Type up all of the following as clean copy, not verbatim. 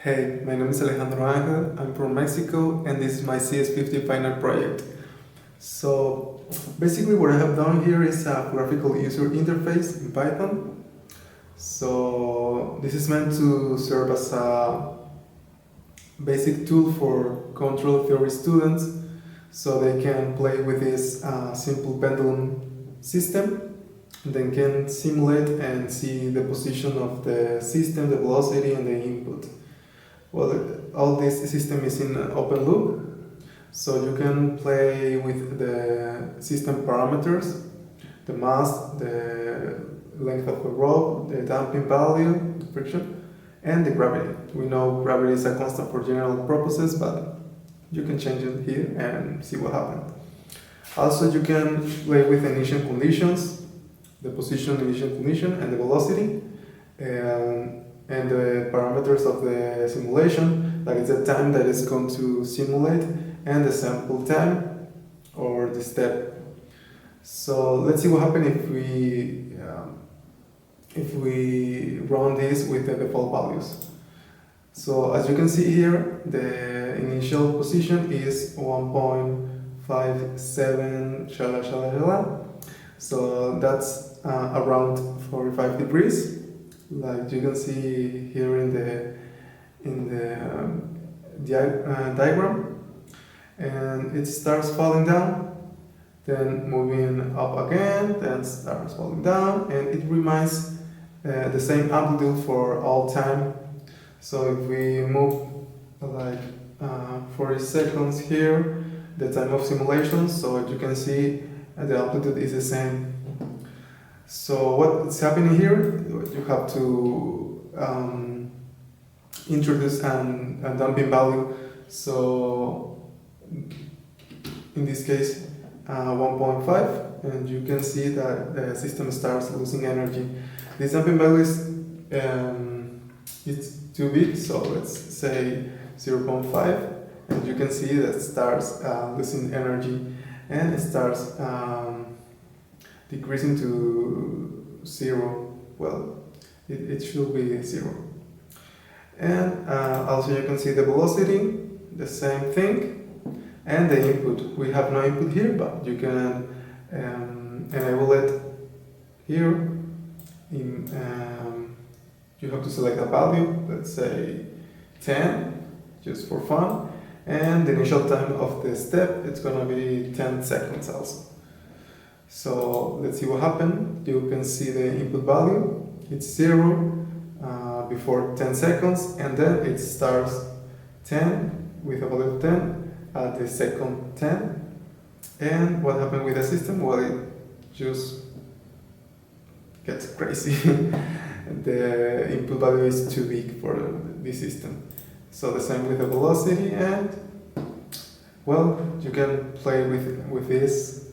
Hey, my name is Alejandro Angel, I'm from Mexico and this is my CS50 final project. So basically what I have done here is a graphical user interface in Python. So this is meant to serve as a basic tool for control theory students so they can play with this simple pendulum system. They can simulate and see the position of the system, the velocity and the input. Well, all this system is in an open loop, so you can play with the system parameters, the mass, the length of the rope, the damping value, the friction, and the gravity. We know gravity is a constant for general purposes, but you can change it here and see what happens. Also, you can play with initial conditions, the position, initial condition, and the velocity, and the parameters of the simulation, that is the time that it's going to simulate, and the sample time, or the step. So let's see what happens if we run this with the default values. So as you can see here, the initial position is 1.57 shala shala shala. So that's around 45 degrees. Like you can see here in the diagram, and it starts falling down, then moving up again, then starts falling down, and it remains the same amplitude for all time. So if we move like 40 seconds here, the time of simulation, so you can see the amplitude is the same. So what's happening here? You have to introduce a damping value. So in this case, 1.5, and you can see that the system starts losing energy. This damping value is it's too big, so let's say 0.5, and you can see that it starts losing energy, and it starts decreasing to 0. Well, it should be 0. And also you can see the velocity, the same thing, and the input. We have no input here, but you can enable it here. You have to select a value, let's say 10, just for fun, and the initial time of the step, it's gonna be 10 seconds also. So let's see what happened. You can see the input value, it's 0 before 10 seconds, and then it starts 10 with a value of 10 at the second 10. And what happened with the system? Well, it just gets crazy. The input value is too big for the system. So the same with the velocity, and well, you can play with this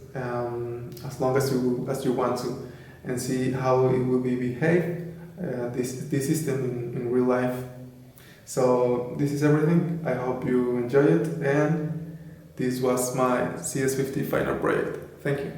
as long as you want to, and see how it will behave this system in real life. So this is everything. I hope you enjoy it, and this was my CS50 final project. Thank you.